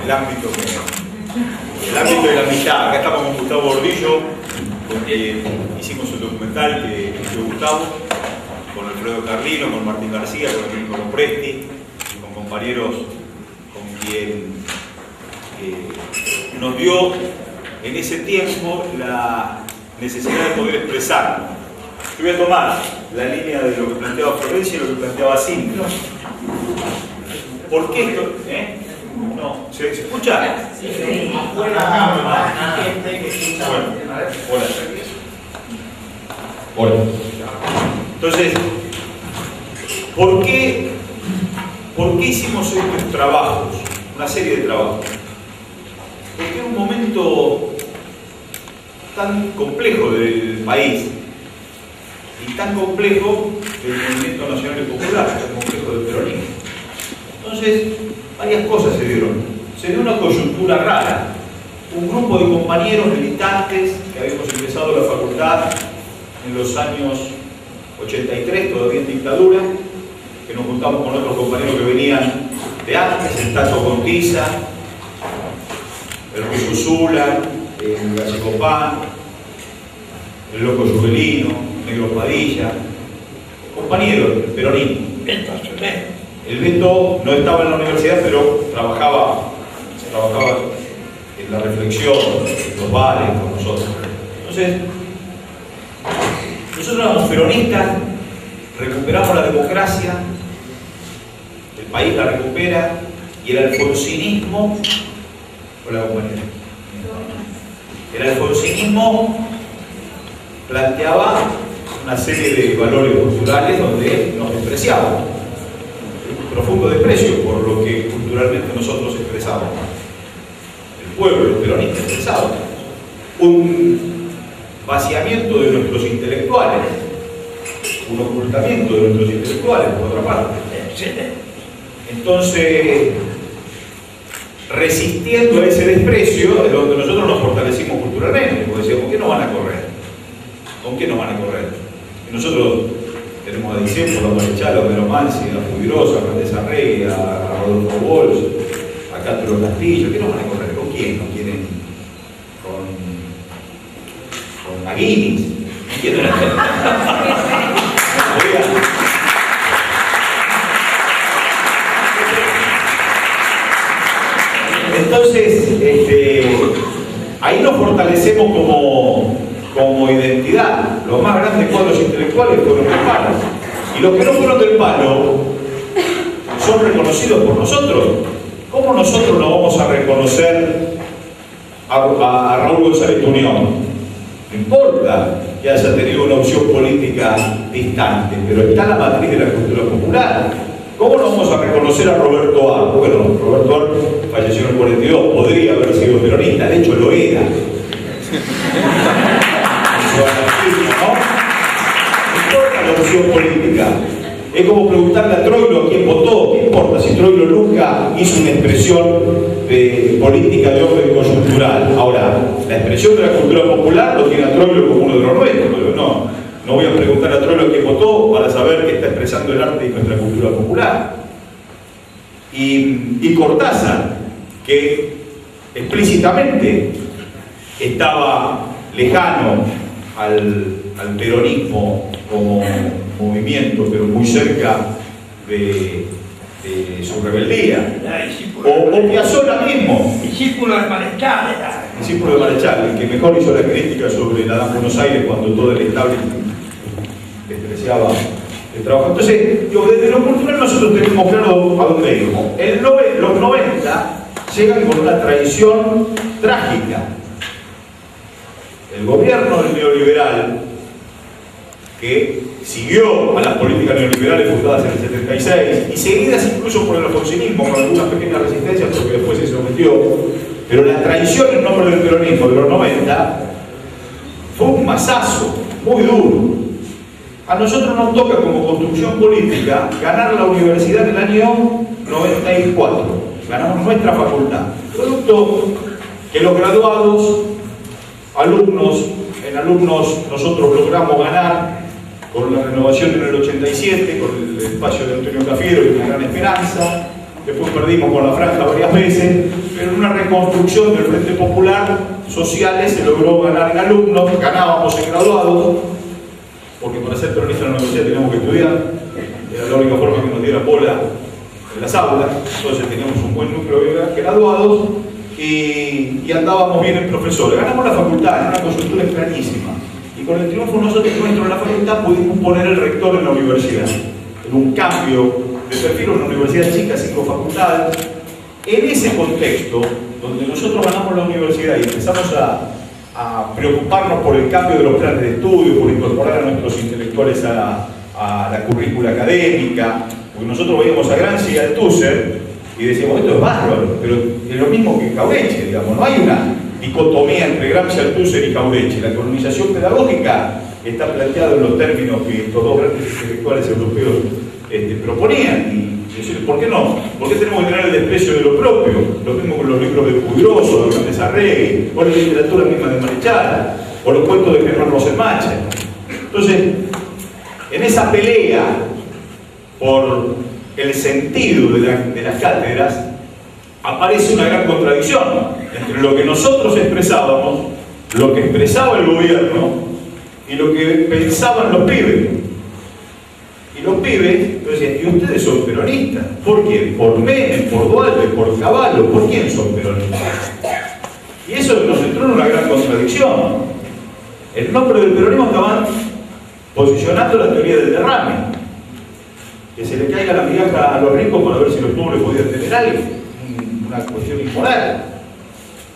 el ámbito de la amistad. Acá estamos con Gustavo Gordillo, con quien hicimos el documental que hizo Gustavo, con Alfredo Carlino, con Martín García, con Nicolás Presti, con compañeros con quien nos dio en ese tiempo la necesidad de poder expresarnos. Yo voy a tomar la línea de lo que planteaba Florencia y lo que planteaba Cintia. ¿Por qué esto? No, ¿se escucha? Sí. Bueno, hola. Entonces, ¿por qué hicimos estos trabajos? Una serie de trabajos. Porque era un momento tan complejo del país y tan complejo del movimiento nacional y popular, tan complejo del peronismo. Entonces, varias cosas se dieron. Se dio una coyuntura rara. Un grupo de compañeros militantes que habíamos empezado la facultad en los años 83, todavía en dictadura, que nos juntamos con otros compañeros que venían de antes, el Tato Contiza, el Ruso Zula, el Gachicopán, el Loco Juvelino, Negro Padilla, compañeros del peronismo. El Beto no estaba en la universidad, pero trabajaba en la reflexión, en los bares con nosotros. Entonces, nosotros éramos peronistas, recuperamos la democracia, el país la recupera, y el alfonsinismo. Hola, compañera. El alfonsinismo planteaba una serie de valores culturales donde nos despreciaban. Profundo desprecio por lo que culturalmente nosotros expresábamos. El pueblo, los peronistas expresaban. Un vaciamiento de nuestros intelectuales, un ocultamiento de nuestros intelectuales, por otra parte. Entonces, resistiendo a ese desprecio, es donde nosotros nos fortalecimos culturalmente, porque decíamos, ¿con qué nos van a correr? ¿Con qué nos van a correr? Y nosotros tenemos a Diciembre, a Marechal, a Homero Mansi, a Fubirosa, a Fernández Arregui, a Rodolfo Bols, a Castro Castillo. ¿Qué nos van a correr? ¿Con quién? ¿No quieren? ¿Con Aguinis? ¿No quieren? Entonces, ahí nos fortalecemos como identidad. Los más grandes cuadros intelectuales fueron del Palo. Y los que no fueron del Palo son reconocidos por nosotros. ¿Cómo nosotros no vamos a reconocer a Raúl González Tuñón? No importa que haya tenido una opción política distante, pero está la matriz de la cultura popular. ¿Cómo no vamos a reconocer a Roberto Ar? Bueno, Roberto Ar falleció en el 42, podría haber sido peronista, de hecho lo era. No importa la opción política. Es como preguntarle a Troilo a quién votó. ¿Qué importa si Troilo nunca hizo una expresión de política de orden coyuntural? Ahora, la expresión de la cultura popular lo tiene a Troilo como uno de los nuestros, pero no voy a preguntar a Troilo a quién votó para saber que está expresando el arte y nuestra cultura popular. Y Cortázar, que explícitamente estaba lejano al peronismo como movimiento, pero muy cerca de su rebeldía. O Piazzolla mismo. Discípulo de Marechal. Discípulo de Marechal, el que mejor hizo la crítica sobre la Buenos Aires cuando todo el establishment despreciaba el trabajo. Entonces, desde lo cultural nosotros tenemos claro a dónde íbamos. Los 90 llegan con una traición trágica. El gobierno neoliberal, que siguió a las políticas neoliberales fundadas en el 76 y seguidas incluso por el alfonsinismo con algunas pequeñas resistencias porque después se sometió, pero la traición en nombre del peronismo de los 90 fue un masazo muy duro. A nosotros nos toca como construcción política ganar la universidad en el año 94. Ganamos nuestra facultad. Producto que los graduados, en alumnos nosotros logramos ganar con la renovación en el 87, con el espacio de Antonio Cafiero y una gran esperanza. Después perdimos con la franja varias veces. pero en una reconstrucción del Frente Popular Sociales se logró ganar en alumnos, ganábamos en graduados, porque para ser peronistas en la universidad teníamos que estudiar, era la única forma que nos diera bola en las aulas, entonces teníamos un buen número de graduados y andábamos bien en profesores. Ganamos la facultad en una coyuntura extrañísima y con el triunfo nuestro en la facultad pudimos poner el rector en la universidad, en un cambio de perfil, una universidad chica, 5 facultades. En ese contexto, donde nosotros ganamos la universidad y empezamos a preocuparnos por el cambio de los planes de estudio, por incorporar a nuestros intelectuales a la currícula académica, porque nosotros veíamos a Gramsci y a Althusser y decíamos, esto es bárbaro, pero es lo mismo que Jauretche, digamos, no hay una dicotomía entre Gramsci, Althusser y Jauretche. La colonización pedagógica está planteada en los términos que estos dos grandes intelectuales europeos proponían. Y decir, ¿por qué no? ¿Por qué tenemos que tener el desprecio de lo propio? Lo mismo con los libros de Pugliese, de Hernández Arregui, o la literatura misma de Marechal, o los cuentos de Germán Rosenmacher. Entonces, en esa pelea por el sentido de las cátedras, aparece una gran contradicción entre lo que nosotros expresábamos, lo que expresaba el gobierno y lo que pensaban los pibes. Y los pibes decían, ¿y ustedes son peronistas? ¿Por quién? ¿Por Menem? ¿Por Dualde? ¿Por Cavallo? ¿Por quién son peronistas? Y eso nos entró en una gran contradicción. El nombre del peronismo estaban posicionando la teoría del derrame. Que se le caiga la migaja a los ricos para ver si los pobres podían tener algo. Una cuestión inmoral.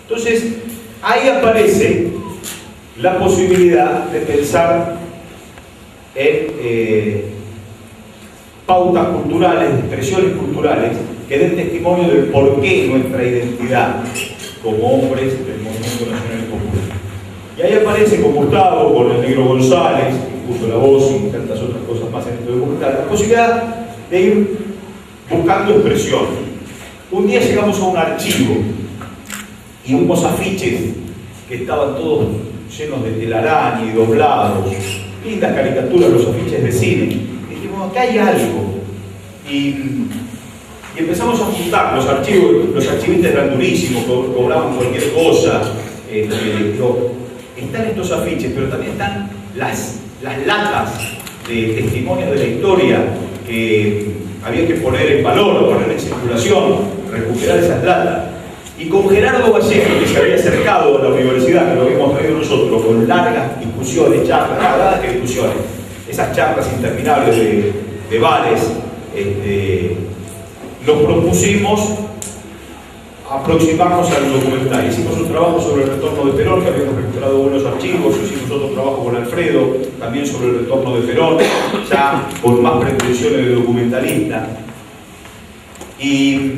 Entonces, ahí aparece la posibilidad de pensar en pautas culturales, expresiones culturales que den testimonio del porqué nuestra identidad como hombres del movimiento nacional y popular. Y ahí aparece con Gustavo, con el Negro González, que puso la voz y tantas otras cosas más en este documental, la posibilidad de ir buscando expresión. Un día llegamos a un archivo y vimos afiches que estaban todos llenos de telaraña y doblados, lindas caricaturas, los afiches de cine. Y dijimos, acá hay algo. Y empezamos a juntar los archivos, los archivistas eran durísimos, cobraban cualquier cosa. Están estos afiches, pero también están las latas de testimonios de la historia que había que poner en valor, poner en circulación, recuperar esas latas. Y con Gerardo Vallejo, que se había acercado a la universidad, que lo habíamos traído nosotros, con largas discusiones, charlas, largas discusiones, esas charlas interminables de bares, nos propusimos aproximarnos al documental. Hicimos un trabajo sobre el retorno de Perón, que habíamos recuperado buenos archivos, hicimos otro trabajo con Alfredo, también sobre el retorno de Perón, ya con más pretensiones de documentalista. Y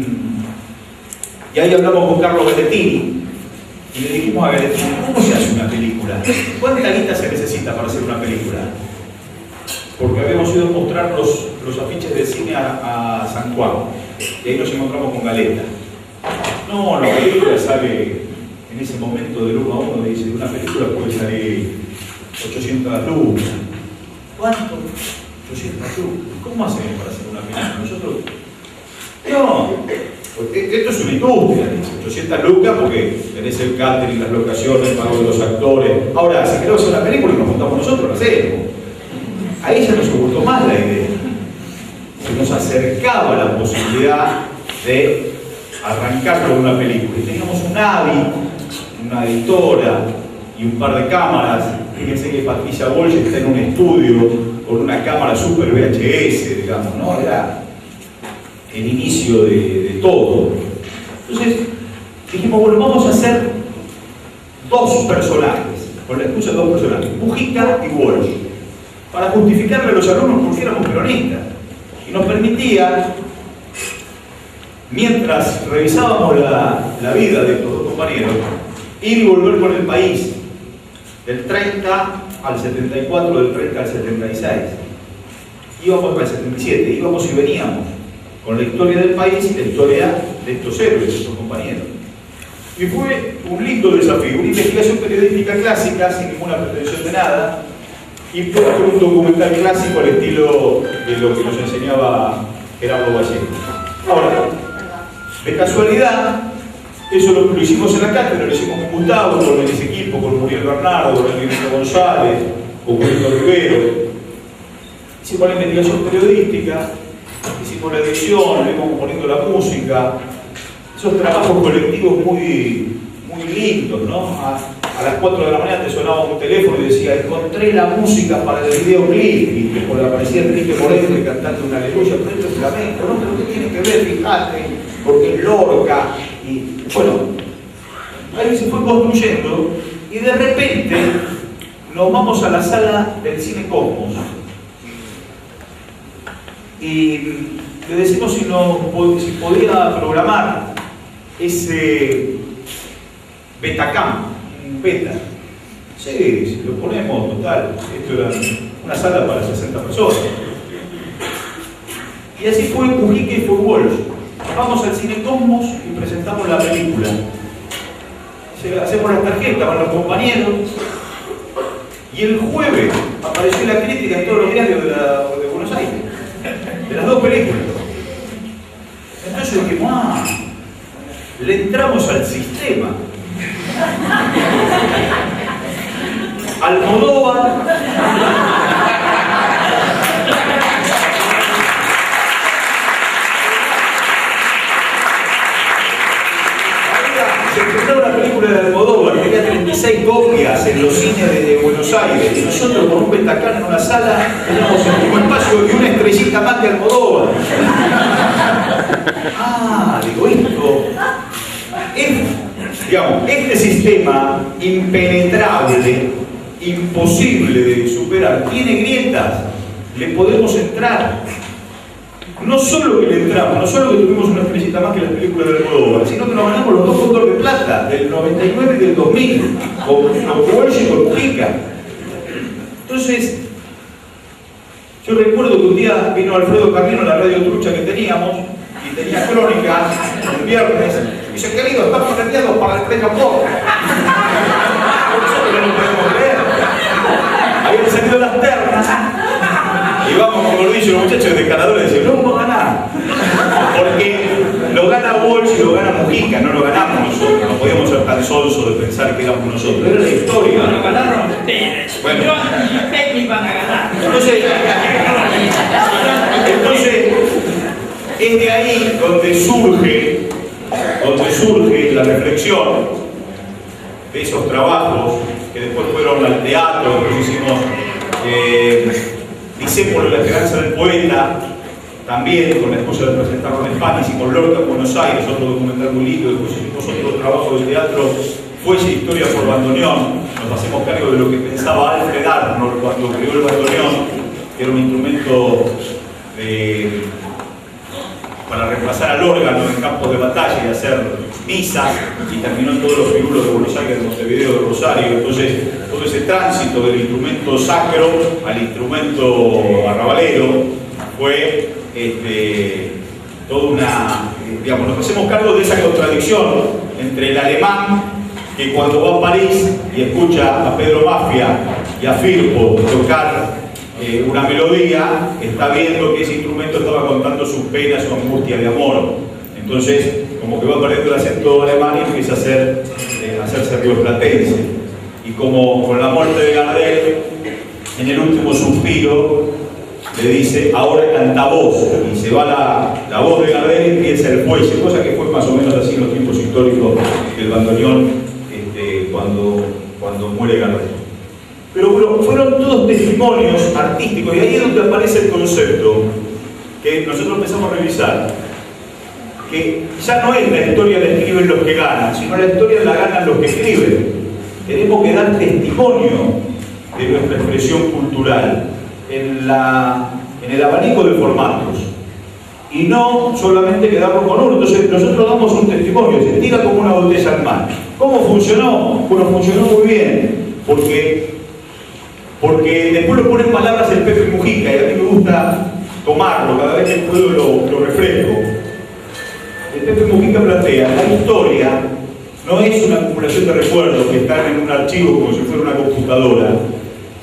ahí hablamos con Carlos Galletini, y le dijimos a Galletini, ¿cómo se hace una película? ¿Cuánta guita se necesita para hacer una película? Porque habíamos ido a mostrar los afiches de cine a San Juan, y ahí nos encontramos con Galeta. No, la película sale en ese momento del 1 a 1, dice, una película puede salir 800 lucas. ¿Cuánto? 800 lucas. ¿Cómo hacemos para hacer una película? Nosotros, no, esto es una industria, 800 lucas porque tenés el catering, las locaciones, el pago de los actores. Ahora, si queremos hacer una película y nos juntamos nosotros, lo hacemos. Ahí ya nos gustó más la idea. Se nos acercaba la posibilidad de arrancar con una película. Y teníamos un AVI, una editora y un par de cámaras. Fíjense que Patricia Walsh está en un estudio con una cámara super VHS, digamos, ¿no? Era el inicio de todo. Entonces dijimos, bueno, vamos a hacer dos personajes, con la excusa de dos personajes, Mujica y Walsh, para justificarle a los alumnos por qué éramos peronistas. Y nos permitía, mientras revisábamos la vida de estos dos compañeros, ir y volver con el país, del 30 al 74, del 30 al 76. Íbamos al 77, íbamos y veníamos con la historia del país y la historia de estos héroes, de estos compañeros. Y fue un lindo desafío, una investigación periodística clásica, sin ninguna pretensión de nada, y fue un documental clásico al estilo de lo que nos enseñaba Gerardo Vallejo. Ahora, de casualidad, Eso lo hicimos en la cátedra, lo hicimos con Gustavo, con ese equipo, con Muriel Bernardo, con Enrique González, con Wilton Rivero. Hicimos la investigación periodística, hicimos la edición, le íbamos poniendo la música. Esos trabajos colectivos muy lindos, ¿no? A las 4 de la mañana te sonaba un teléfono y decía, encontré la música para el videoclip, y que aparecía Enrique Moreno cantando una aleluya, pero esto es flamenco, ¿no? Pero ¿qué tiene que ver? Fíjate, porque es Lorca, y bueno, ahí se fue construyendo, y de repente nos vamos a la sala del Cine Cosmos, y le decimos si podía programar ese Betacam, un beta. Sí, si lo ponemos, total. Esto era una sala para 60 personas. Y así fue Mujica y fue Walsh. Vamos al Cine Cosmos y presentamos la película. Hacemos las tarjetas, van los compañeros. Y el jueves apareció la crítica en todos los diarios de Buenos Aires, de las dos películas. Entonces dijimos, le entramos al sistema. Almodóvar. Se estrenó la película de Almodóvar, tenía 36 copias en los cines de Buenos Aires, y nosotros con un Betacam en una sala teníamos el mismo espacio y una estrellita más que Almodóvar. Digo, esto es, digamos, este sistema impenetrable, imposible de superar, tiene grietas, le podemos entrar. No solo que le entramos, no solo que tuvimos una estrellita más que las películas de Almodóvar, sino que nos ganamos los 2 Cóndor de Plata, del 99 y del 2000, con Walsh y con Mujica. Entonces, yo recuerdo que un día vino Alfredo Carlino a la radio trucha que teníamos, y tenía crónica el viernes, y dice, querido, estamos nerviados para el Pre-Capó. Nosotros no podemos creer. Habían salido las ternas, y vamos con Gordillo, los muchachos de ganadores, decían, no vamos a ganar. Porque lo gana Walsh y lo gana Mujica, no lo ganamos nosotros. No podíamos ser tan sonsos de pensar que éramos nosotros. Era la historia. No ganaron ustedes. Bueno. Yo y Pequi van a ganar. Entonces, es de ahí donde surge la reflexión de esos trabajos que después fueron al teatro, después hicimos Discípulo de la Esperanza del Poeta, también con la excusa de presentarlo en España, y con Lorca en Buenos Aires, otro documental muy lindo. Después hicimos otro trabajo de teatro, Fuelle Historia por Bandoneón. Nos hacemos cargo de lo que pensaba Alfred Arnold cuando creó el bandoneón, que era un instrumento para reemplazar al órgano en campos de batalla y hacer misas, y terminó en todos los pirulos de Buenos Aires, de Montevideo, de Rosario. Entonces, todo ese tránsito del instrumento sacro al instrumento arrabalero fue toda una, digamos, nos hacemos cargo de esa contradicción entre el alemán que cuando va a París y escucha a Pedro Mafia y a Firpo tocar una melodía, está viendo que ese instrumento estaba contando sus penas, su angustia de amor. Entonces, como que va perdiendo el acento alemán y empieza a hacerse rioplatense. Y como con la muerte de Gardel, en el último suspiro, le dice, ahora canta vos, y se va la voz de Gardel y empieza el fuelle, cosa que fue más o menos así en los tiempos históricos del bandoneón, cuando muere Gardel. Pero bueno, fueron todos testimonios artísticos, y ahí es donde aparece el concepto que nosotros empezamos a revisar, que ya no es la historia la escriben los que ganan, sino la historia la ganan los que escriben. Tenemos que dar testimonio de nuestra expresión cultural en el abanico de formatos, y no solamente quedarnos con uno. Entonces nosotros damos un testimonio, se tira como una botella al mar. ¿Cómo funcionó? Bueno, funcionó muy bien, porque después lo pone en palabras el Pepe Mujica, y a mí me gusta tomarlo, cada vez que puedo lo refresco. El Pepe Mujica plantea, la historia no es una acumulación de recuerdos que están en un archivo como si fuera una computadora,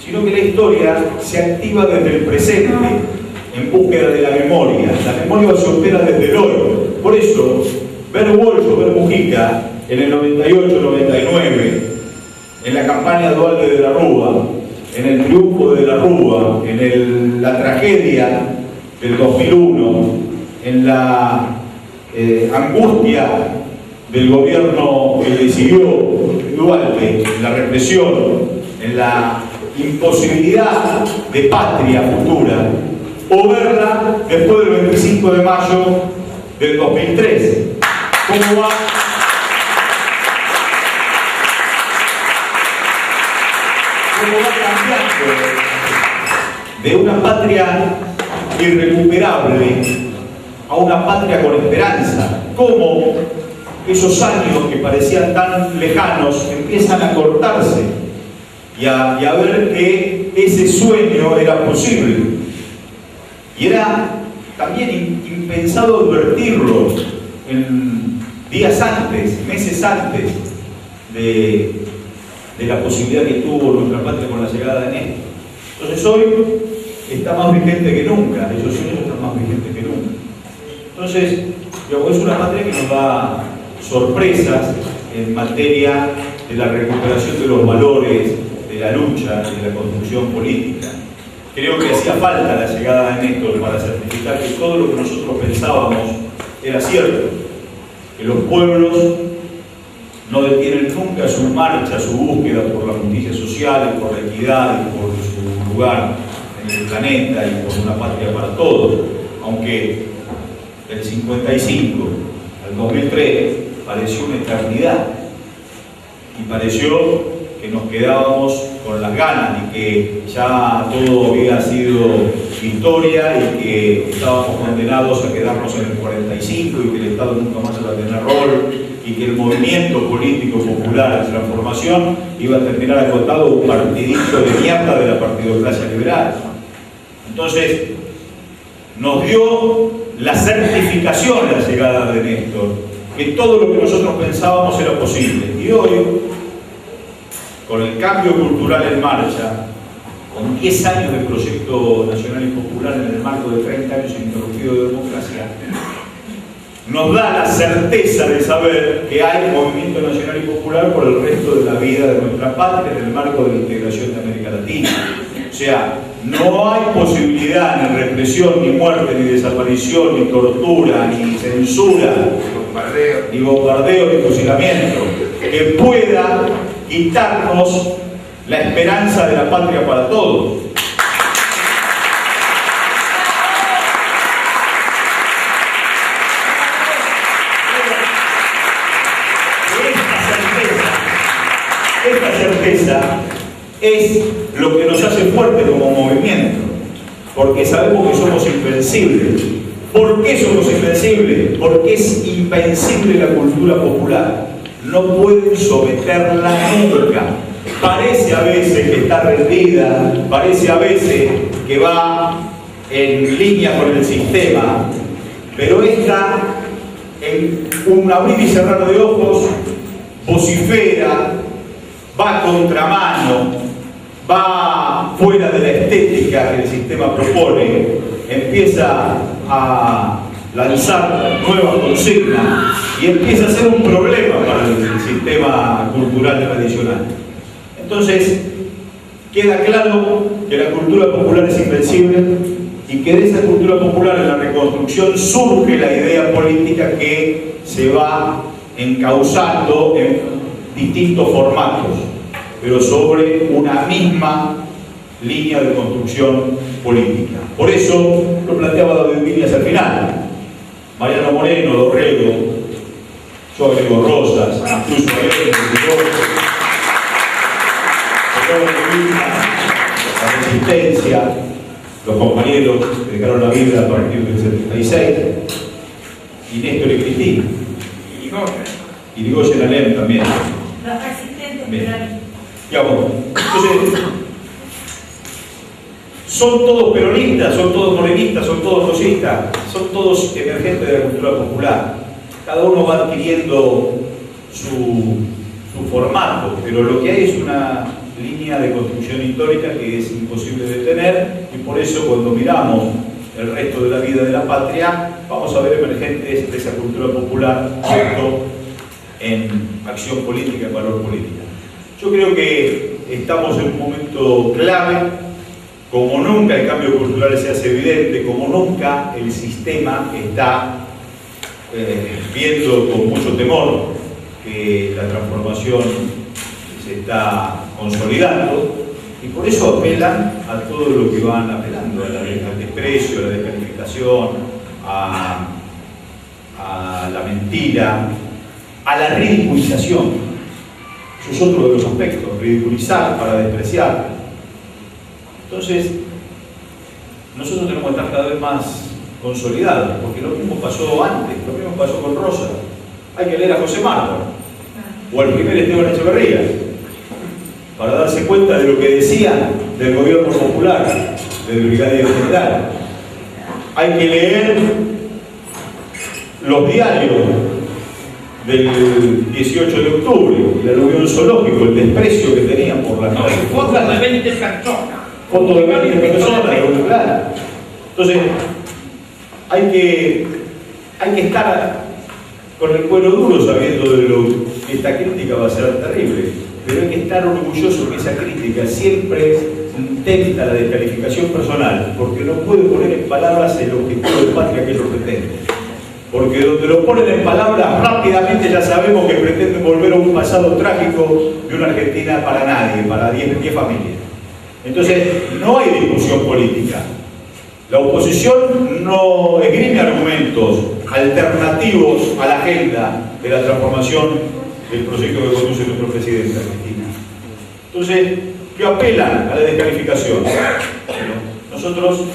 sino que la historia se activa desde el presente, en búsqueda de la memoria. La memoria se opera desde el hoy. Por eso, ver Walsh o ver Mujica en el 98-99, en la campaña Dualde de la Rúa, en el triunfo de la Rúa, en la tragedia del 2001, en la angustia del gobierno que le siguió Dualde, en la represión, en la imposibilidad de patria futura, o verla después del 25 de mayo del 2003. ¿Cómo va? ¿Cómo va cambiando de una patria irrecuperable a una patria con esperanza? ¿Cómo esos años que parecían tan lejanos empiezan a cortarse y a ver que ese sueño era posible? Y era también impensado advertirlo en días antes, meses antes de la posibilidad que tuvo nuestra patria con la llegada de Néstor. Entonces hoy está más vigente que nunca, esos sueños están más vigentes que nunca. Entonces, es una patria que nos da sorpresas en materia de la recuperación de los valores, de la lucha, de la construcción política. Creo que hacía falta la llegada de Néstor para certificar que todo lo que nosotros pensábamos era cierto, que los pueblos no detienen nunca su marcha, su búsqueda por la justicia social, por la equidad y por su lugar en el planeta y por una patria para todos, aunque del 55 al 2003 pareció una eternidad y pareció que nos quedábamos con las ganas y que ya todo había sido victoria y que estábamos condenados a quedarnos en el 45 y que el Estado nunca más iba a tener rol y que el movimiento político popular de transformación iba a terminar acotado a un partidito de mierda de la partidocracia liberal. Entonces nos dio la certificación de la llegada de Néstor, que todo lo que nosotros pensábamos era posible. Y hoy, con el cambio cultural en marcha, con 10 años de proyecto nacional y popular en el marco de 30 años ininterrumpido de democracia, nos da la certeza de saber que hay movimiento nacional y popular por el resto de la vida de nuestra patria en el marco de la integración de América Latina. O sea, no hay posibilidad ni represión, ni muerte, ni desaparición, ni tortura, ni censura, ni bombardeo, ni fusilamiento, que pueda quitarnos la esperanza de la patria para todos. Esta certeza es lo que nos hace fuerte como movimiento, porque sabemos que somos invencibles. ¿Por qué somos invencibles? Porque es invencible la cultura popular. No pueden someterla nunca. Parece a veces que está rendida, parece a veces que va en línea con el sistema, pero esta, en un abrir y cerrar de ojos, vocifera, va a contramano, va fuera de la estética que el sistema propone, empieza a lanzar nuevas consignas y empieza a ser un problema para el sistema cultural tradicional. Entonces, queda claro que la cultura popular es invencible y que de esa cultura popular en la reconstrucción surge la idea política que se va encauzando en distintos formatos, pero sobre una misma línea de construcción política. Por eso lo planteaba David Viñas al final. Mariano Moreno, Dorrego, yo agrego Rosas, Ana Cruz, la Resistencia, los compañeros que dejaron la vida a partir del 76, y Néstor y Cristina. Y Irigoyen Alem también. Los resistentes. Digamos, entonces, son todos peronistas, son todos morenistas, son todos rosistas, son todos emergentes de la cultura popular. Cada uno va adquiriendo su formato, pero lo que hay es una línea de construcción histórica que es imposible de detener, y por eso cuando miramos el resto de la vida de la patria, vamos a ver emergentes de esa cultura popular, ¿cierto? en acción política, en valor política. Yo creo que estamos en un momento clave, como nunca el cambio cultural se hace evidente, como nunca el sistema está viendo con mucho temor que la transformación se está consolidando, y por eso apelan a todo lo que van apelando, al desprecio, a la descalificación, a la mentira, a la ridiculización. Eso es otro de los aspectos, ridiculizar para despreciar. Entonces, nosotros tenemos que estar cada vez más consolidados, porque lo mismo pasó antes, lo mismo pasó con Rosa. Hay que leer a José Marco o al primer Esteban Echeverría para darse cuenta de lo que decían del gobierno popular, del brigadier general. Hay que leer los diarios del 18 de octubre, la aluvión zoológico, el desprecio que tenían por las clases. Fotos de 20 personas. Fotos de 20 personas, claro. Entonces, hay que estar con el cuero duro sabiendo de lo que esta crítica va a ser terrible, pero hay que estar orgulloso que esa crítica siempre intenta la descalificación personal, porque no puede poner en palabras el objetivo de patria que ellos pretenden. Porque donde lo ponen en palabras rápidamente ya sabemos que pretenden volver a un pasado trágico de una Argentina para nadie, para 10 familias. Entonces, no hay discusión política. La oposición no esgrime argumentos alternativos a la agenda de la transformación del proyecto que conduce nuestro presidente Argentina. Entonces, ¿qué apelan a la descalificación? Bueno, nosotros,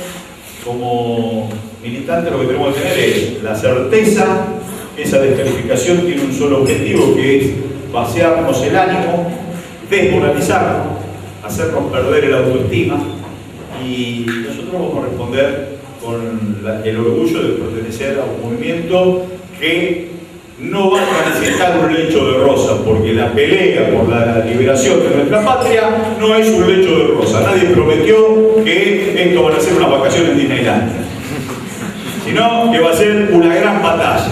como militantes, lo que tenemos que tener es la certeza que esa descalificación tiene un solo objetivo, que es vaciarnos el ánimo, desmoralizarnos, hacernos perder el autoestima, y nosotros vamos a responder con el orgullo de pertenecer a un movimiento que no va a transitar un lecho de rosa, porque la pelea por la liberación de nuestra patria no es un lecho de rosa. Nadie prometió que esto van a ser unas vacaciones en Disneylandia, sino que va a ser una gran batalla.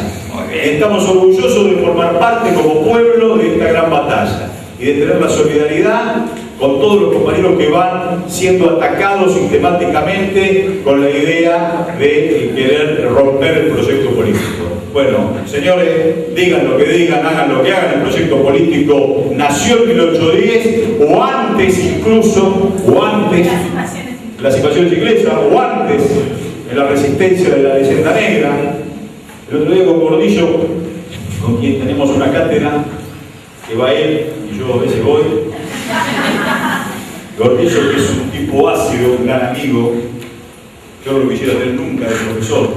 Estamos orgullosos de formar parte como pueblo de esta gran batalla y de tener la solidaridad con todos los compañeros que van siendo atacados sistemáticamente con la idea de querer romper el proyecto político. Bueno, señores, digan lo que digan, hagan lo que hagan, el proyecto político nació en 1810, o antes incluso, o antes, las invasiones inglesas, o antes, en la resistencia de la leyenda negra. El otro día con Gordillo, con quien tenemos una cátedra, que va él y yo a veces voy. Gordillo, que es un tipo ácido, un gran amigo, yo no lo quisiera tener nunca de profesor,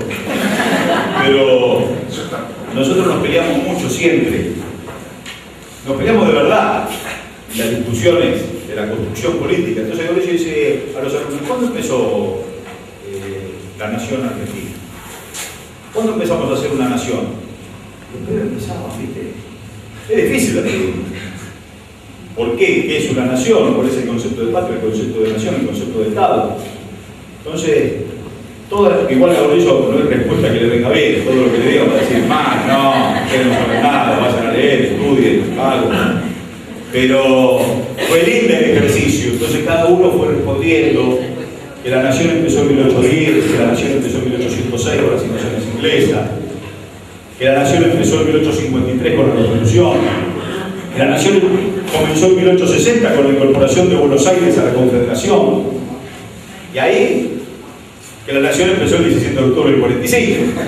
pero nosotros nos peleamos mucho siempre, nos peleamos de verdad en las discusiones de la construcción política. Entonces Gordillo dice a los alumnos: ¿cuándo empezó la nación argentina? ¿Cuándo empezamos a ser una nación? Pero empezamos, ¿viste? Es difícil la pregunta. ¿Por qué? ¿Qué es una nación? ¿Cuál es el concepto de patria, el concepto de nación, el concepto de Estado? Entonces, igual a Gordillo no hay respuesta que le venga bien, todo lo que le diga va a decir: más, no, ustedes no saben nada, vayan a leer, estudien, algo. Pero fue lindo el ejercicio, entonces cada uno fue respondiendo que la nación empezó en 1810, que la nación empezó en 1806 con las invasiones inglesas, que la nación empezó en 1853 con la Revolución, que la nación comenzó en 1860 con la incorporación de Buenos Aires a la Confederación, y ahí que la nación empezó el 17 de octubre del 45. Entonces,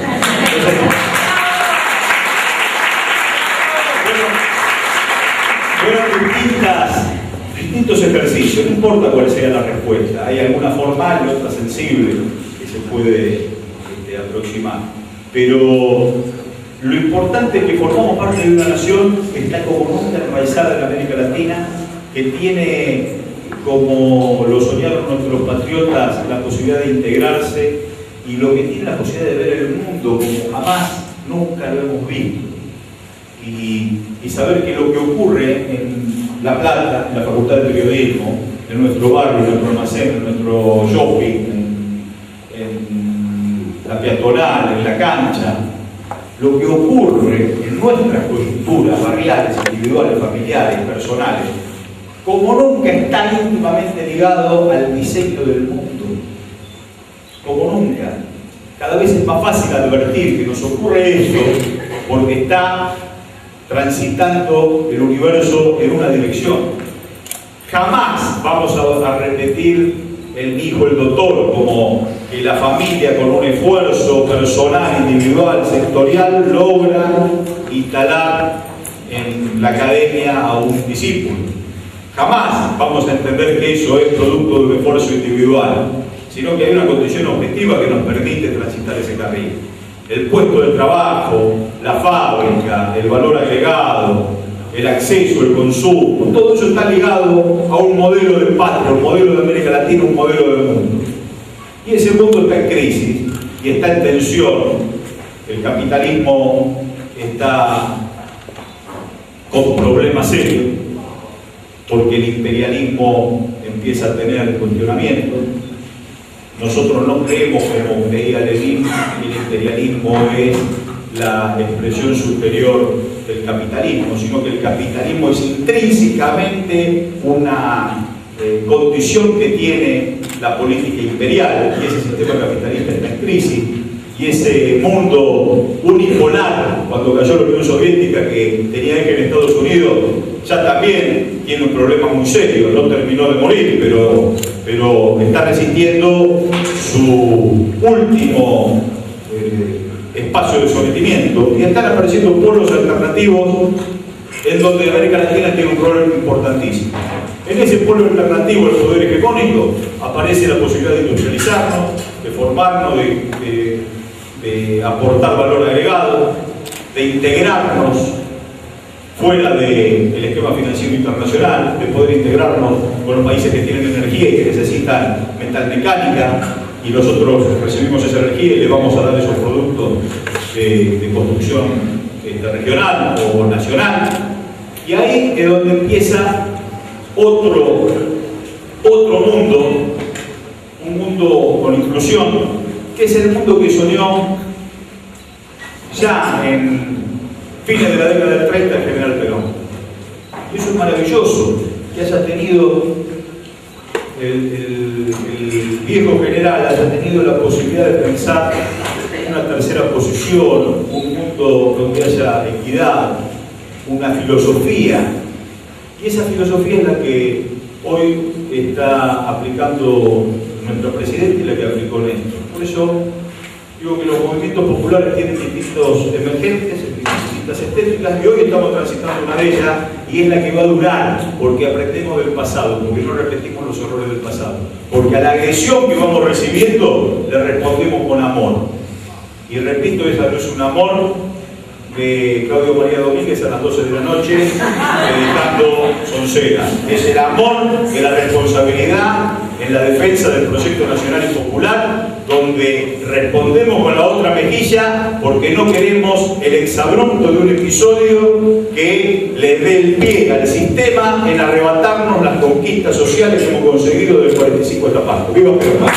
fueron distintos ejercicios, no importa cuál sea la respuesta, hay alguna formal y otra sensible que se puede aproximar, pero lo importante es que formamos parte de una nación que está como nunca enraizada en América Latina, que tiene, como lo soñaron nuestros patriotas, la posibilidad de integrarse, y lo que tiene la posibilidad de ver el mundo como jamás nunca lo hemos visto, y saber que lo que ocurre en La Plata, en la Facultad de Periodismo, en nuestro barrio, en nuestro almacén, en nuestro shopping, en la peatonal, en la cancha, lo que ocurre en nuestras coyunturas barriales, individuales, familiares, personales, como nunca está íntimamente ligado al diseño del mundo, como nunca. Cada vez es más fácil advertir que nos ocurre esto porque está transitando el universo en una dirección. Jamás vamos a repetir el hijo, el doctor, como que la familia con un esfuerzo personal, individual, sectorial, logra instalar en la academia a un discípulo. Jamás vamos a entender que eso es producto de un esfuerzo individual, sino que hay una condición objetiva que nos permite transitar ese carril. El puesto de trabajo, la fábrica, el valor agregado, el acceso, el consumo, todo eso está ligado a un modelo de patria, un modelo de América Latina, un modelo del mundo. Y ese mundo está en crisis y está en tensión. El capitalismo está con problemas serios, porque el imperialismo empieza a tener cuestionamientos. Nosotros no creemos, como creía Lenin, que el imperialismo es la expresión superior del capitalismo, sino que el capitalismo es intrínsecamente una condición que tiene la política imperial, y ese sistema capitalista está en crisis, y ese mundo unipolar, cuando cayó la Unión Soviética, que tenía eje en Estados Unidos, ya también tiene un problema muy serio. No terminó de morir, pero está resistiendo su último espacio de sometimiento, y están apareciendo pueblos alternativos en donde América Latina tiene un problema importantísimo. En ese pueblo alternativo, el poder hegemónico, aparece la posibilidad de industrializarnos, de formarnos, de aportar valor agregado, de integrarnos fuera del esquema financiero internacional, de poder integrarnos con los países que tienen energía y que necesitan metalmecánica, y nosotros recibimos esa energía y le vamos a dar esos productos de construcción regional o nacional. Y ahí es donde empieza otro mundo, un mundo con inclusión, que es el mundo que soñó ya en fines de la década del 30 el general Perón. Y eso es maravilloso, que haya tenido el viejo general, haya tenido la posibilidad de pensar una tercera posición, un mundo donde haya equidad, una filosofía. Y esa filosofía es la que hoy está aplicando nuestro presidente y la que aplicó Néstor. Por eso digo que los movimientos populares tienen distintos emergentes, distintas estéticas, y hoy estamos transitando una de ellas, y es la que va a durar, porque aprendemos del pasado, porque no repetimos los errores del pasado, porque a la agresión que vamos recibiendo le respondemos con amor. Y repito, esa no es un amor de Claudio María Domínguez a las 12 de la noche dedicando sonceras. Es el amor de la responsabilidad en la defensa del proyecto nacional y popular, donde respondemos con la otra mejilla, porque no queremos el exabrupto de un episodio que le dé el pie al sistema en arrebatarnos las conquistas sociales que hemos conseguido del 45 hasta Pasto. ¡Viva Perón!